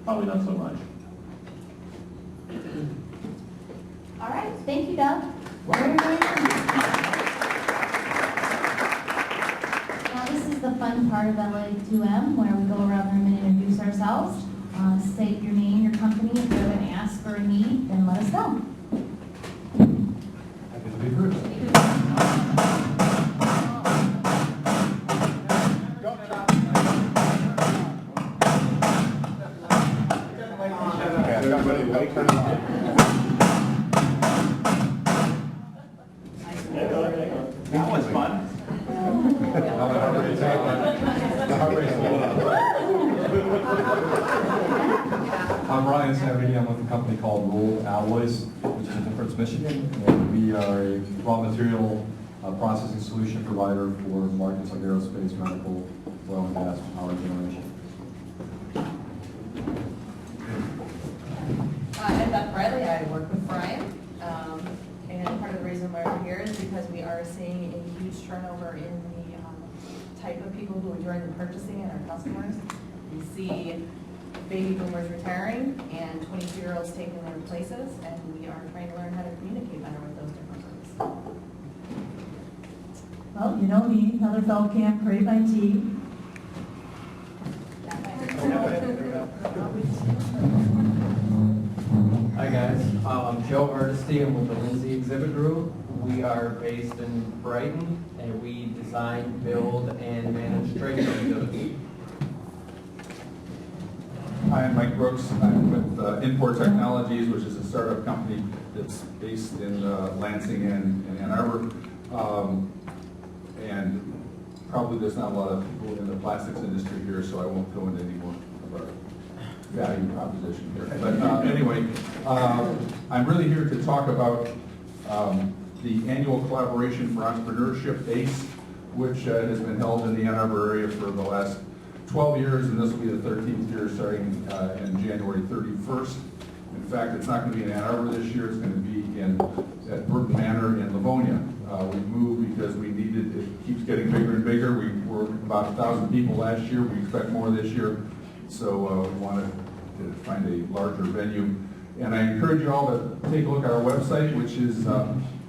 E: probably not so much.
J: All right, thank you, Doug. Now this is the fun part of LA2M where we go around the room and introduce ourselves. State your name, your company. If you're going to ask for a need, then let us know.
K: Happy to be first.
A: That was fun.
K: I'm Ryan Savini. I'm with a company called Roll Alloys, which is in Difference, Michigan, and we are a raw material processing solution provider for markets like aerospace, medical, oil and gas, power generation.
L: I'm Beth Bradley. I work with Brian. And part of the reason why we're here is because we are seeing a huge turnover in the type of people who are doing the purchasing and our customers. We see baby boomers retiring and 22-year-olds taking their places, and we are trying to learn how to communicate better with those different groups.
C: Well, you know me, another fall camp, created by T.
M: Hi guys, I'm Joe Hardesty. I'm with the Lindsay Exhibit Group. We are based in Brighton, and we design, build, and manage trade show goods.
G: Hi, I'm Mike Brooks. I'm with Import Technologies, which is a startup company that's based in Lansing and Ann Arbor. And probably there's not a lot of people in the plastics industry here, so I won't go into any more of our value proposition here. But anyway, I'm really here to talk about the annual collaboration for entrepreneurship, ACE, which has been held in the Ann Arbor area for the last 12 years, and this will be the 13th year starting in January 31st. In fact, it's not going to be in Ann Arbor this year, it's going to be at Burton Manor in Livonia. We moved because we needed, it keeps getting bigger and bigger. We were about 1,000 people last year, we expect more this year, so we wanted to find a larger venue. And I encourage you all to take a look at our website, which is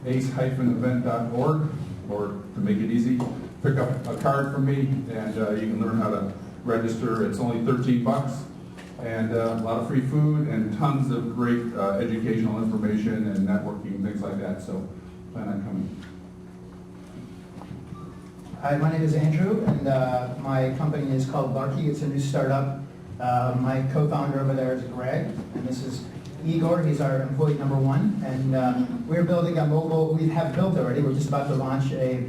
G: ace-event.org, or to make it easy, pick up a card from me, and you can learn how to register. It's only $13, and a lot of free food and tons of great educational information and networking, things like that, so plan on coming.
H: Hi, my name is Andrew, and my company is called Larky. It's a new startup. My co-founder over there is Greg, and this is Igor. He's our employee number one, and we're building a mobile. We have built already. We're just about to launch a.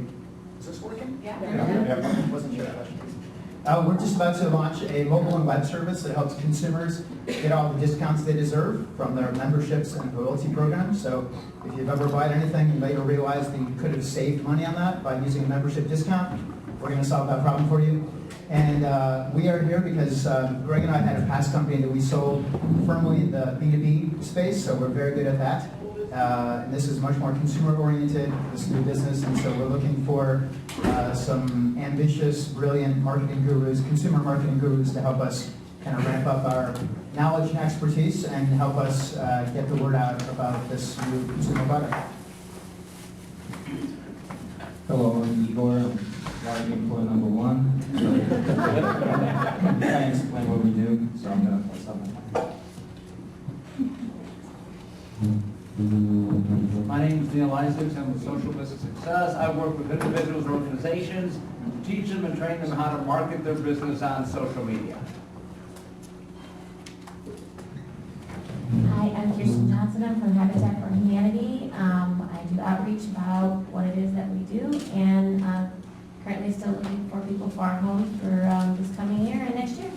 H: Is this working?
L: Yeah.
H: Wasn't sure. We're just about to launch a mobile and web service that helps consumers get all the discounts they deserve from their memberships and loyalty programs. So if you've ever bought anything and later realized that you could have saved money on that by using a membership discount, we're going to solve that problem for you. And we are here because Greg and I had a past company that we sold firmly in the B2B space, so we're very good at that. And this is much more consumer-oriented, this new business, and so we're looking for some ambitious, brilliant marketing gurus, consumer marketing gurus to help us kind of ramp up our knowledge and expertise and help us get the word out about this new consumer product.
M: Hello, I'm Igor. I'm large employee number one. I'm trying to explain what we do, so I'm going to play something. My name is Neil Isaacs. I'm with Social Business Success. I work with individuals and organizations to teach them and train them how to market their business on social media.
J: Hi, I'm Kirsten Johnson. I'm from Habitat for Humanity. I do outreach about what it is that we do, and currently still looking for people for our homes for this coming year and next year.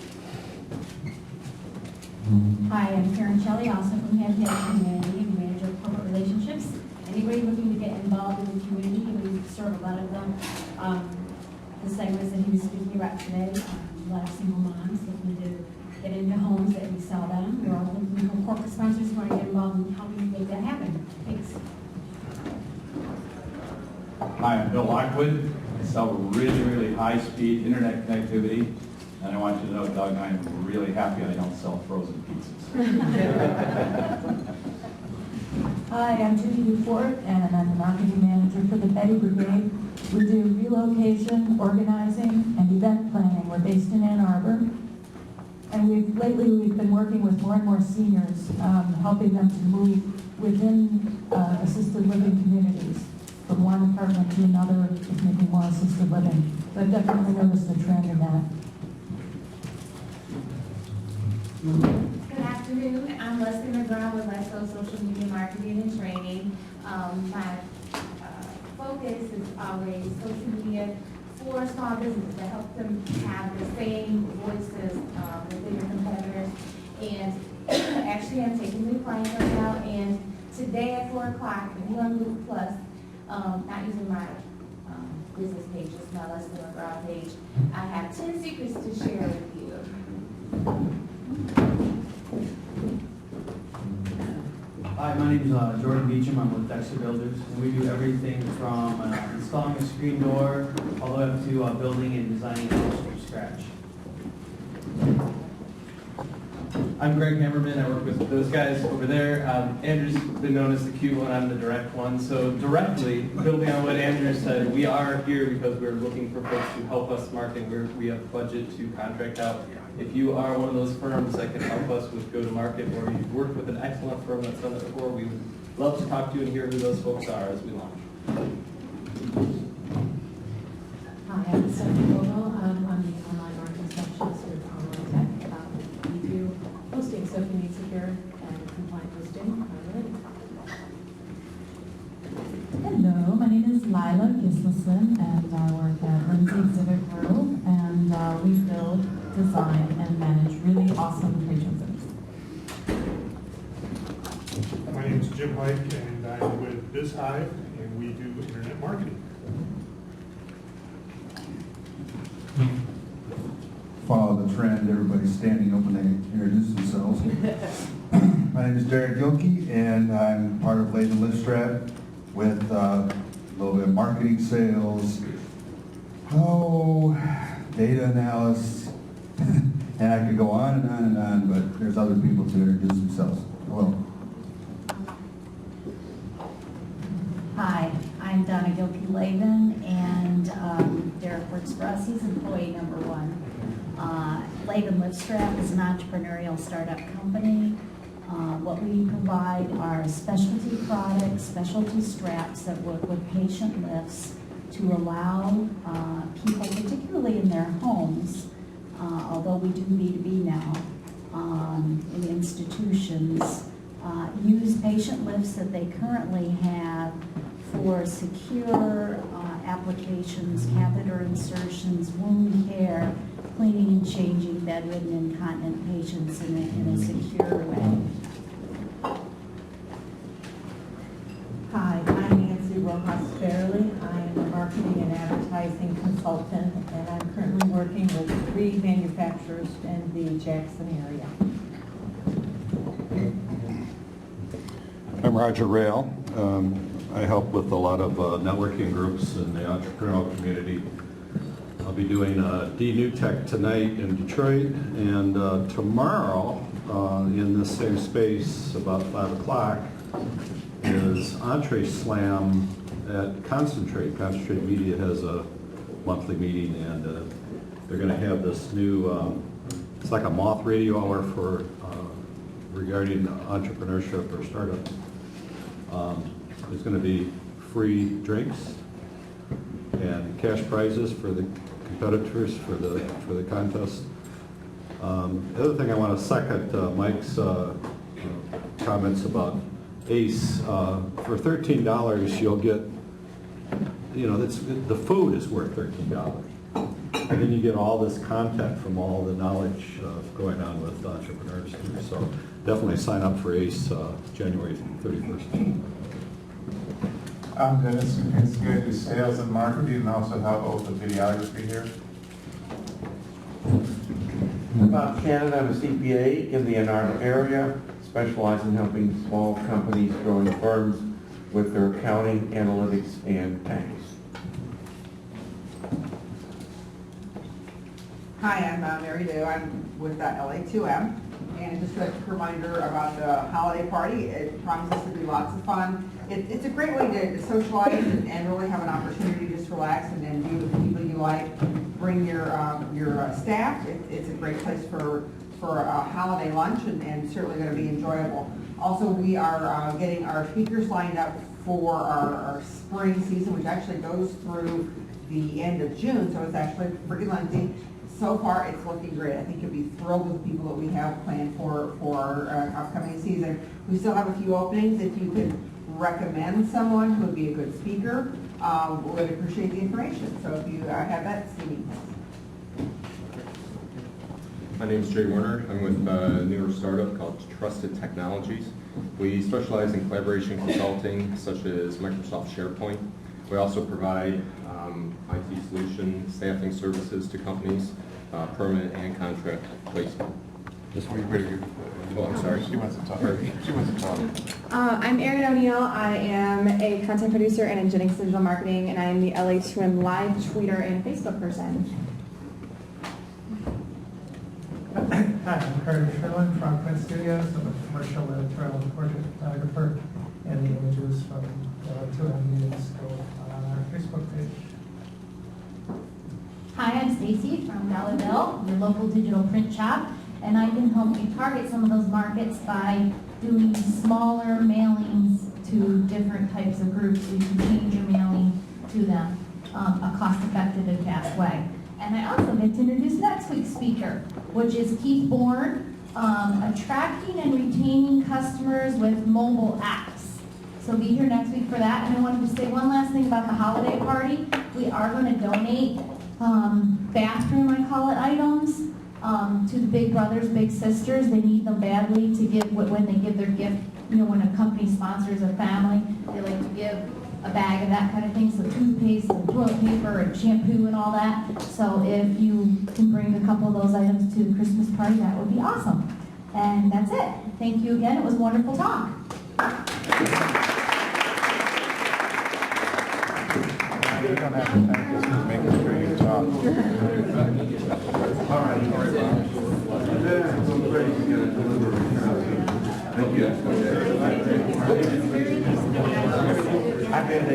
J: Hi, I'm Karen Shelley, also from Habitat for Humanity, manager of corporate relationships. Anybody looking to get involved in the community the segments that he was speaking about today, a lot of single moms looking to get into homes that we sell them. We're all looking for corporate sponsors who want to get involved in helping make that happen. Thanks.
N: Hi, I'm Bill Lockwood. I sell really high-speed internet connectivity. And I want you to know, Doug, I'm really happy I don't sell frozen pizzas.
C: Hi, I'm Judy Dufort, and I'm the marketing manager for the Betty Brigade. We do relocation, organizing, and event planning. We're based in Ann Arbor. And lately we've been working with more and more seniors, helping them to move within assisted living communities, from one apartment to another, with maybe more assisted living. So I've definitely noticed a trend in that.
J: Good afternoon. I'm Leslie McGraw with Leslie Social Media Marketing and Training. My focus is always social media for small businesses to help them have the same voices with their competitors. And actually, I'm taking new clients right now. And today at 4 o'clock, if you're on Google Plus, not using my business page, just my Leslie McGraw page, I have 10 secrets to share with you.
M: Hi, my name is Jordan Beecham. I'm with Dexter Builders, and we do everything from installing a screen door all the way up to building and designing a house from scratch. I'm Greg Hammerman. I work with those guys over there. Andrew's been known as the cute one. I'm the direct one. So directly, building on what Andrew said, we are here because we're looking for folks to help us market. We have budget to contract out. If you are one of those firms that can help us with go-to-market, or you've worked with an excellent firm that's done it before, we would love to talk to you and hear who those folks are as we launch.
O: Hi, I'm Stephanie Vogel. I'm the online marketing specialist with Online Tech. We do hosting, so if you need secure and compliant hosting, I'm ready.
C: Hello, my name is Lila Gislason, and I work at Lindsay Exhibit Group, and we build, design, and manage really awesome trade show centers.
P: My name is Jim Mike, and I'm with BizHive, and we do internet marketing.
Q: Follow the trend, everybody's standing up when they introduce themselves. My name is Derek Gilkey, and I'm part of LA2M December with a little bit of marketing, sales, data analysis, and I could go on and on and on, but there's other people to introduce themselves. Hello.
F: Hi, I'm Donna Gilkey-Laven, and Derek works for us. He's employee number 1. LA2M December is an entrepreneurial startup company. What we provide are specialty products, specialty straps that work with patient lifts to allow people, particularly in their homes, although we do B2B now, in institutions, use patient lifts that they currently have for secure applications, catheter insertions, wound care, cleaning and changing bedridden incontinent patients in a secure way.
R: Hi, I'm Nancy Rojas Fairley. I am a marketing and advertising consultant, and I'm currently working with 3 manufacturers in the Jackson area.
S: I'm Roger Rayle. I help with a lot of networking groups in the entrepreneurial community. I'll be doing D-New Tech tonight in Detroit, and tomorrow in this same space about 5 o'clock is Entree Slam at Concentrate. Concentrate Media has a monthly meeting, and they're going to have this new, it's like a moth radio hour for regarding entrepreneurship or startups. There's going to be free drinks and cash prizes for the competitors for the contest. The other thing I want to second Mike's comments about ACE. For $13, you'll get, the food is worth $13. And then you get all this content from all the knowledge going on with entrepreneurs too. So definitely sign up for ACE January 31st.
I: I'm good. It's good. Do sales and marketing and also help with the videography here.
T: Bob Shannon, I'm a CPA in the Ann Arbor area, specialize in helping small companies, growing firms with their accounting, analytics, and tax.
U: Hi, I'm Mary Lou. I'm with LA2M. And just a quick reminder about the holiday party. It promises to be lots of fun. It's a great way to socialize and really have an opportunity to just relax and be with the people you like. Bring your staff. It's a great place for a holiday lunch and certainly going to be enjoyable. Also, we are getting our speakers lined up for our spring season, which actually goes through the end of June, so it's actually pretty lengthy. So far, it's looking great. I think you'll be thrilled with the people that we have planned for our upcoming season. We still have a few openings. If you could recommend someone who would be a good speaker, we would appreciate the information. So if you have that, see me.
D: My name is Jay Werner. I'm with a newer startup called Trusted Technologies. We specialize in collaboration consulting, such as Microsoft SharePoint. We also provide IT solution staffing services to companies, permanent and contract placement. Oh, I'm sorry.
I: She wants to talk. She wants to talk.
V: I'm Erin O'Neill. I am a content producer and in Jennings Digital Marketing, and I am the LA2M live tweeter and Facebook person.
W: Hi, I'm Carter Sherlin from Print Studios. I'm a commercial editorial and portrait photographer, and the images from LA2M meetings go on our Facebook page.
X: Hi, I'm Stacy from Dollarville, your local digital print shop, and I can help you target some of those markets by doing smaller mailings to different types of groups, so you can change your mailing to them a cost-effective and fast way. And I also get to introduce next week's speaker, which is Keith Bourne, attracting and retaining customers with mobile apps. So be here next week for that. And I wanted to say one last thing about the holiday party. We are going to donate bathroom, I call it, items to the big brothers, big sisters. They need them badly to give when they give their gift. You know, when a company sponsors a family, they like to give a bag of that kind of thing. So toothpaste and toilet paper and shampoo and all that. So if you can bring a couple of those items to the Christmas party, that would be awesome. And that's it. Thank you again. It was a wonderful talk.
I: You don't have to thank us for making sure you talk.
Q: All right. Thank you. I've been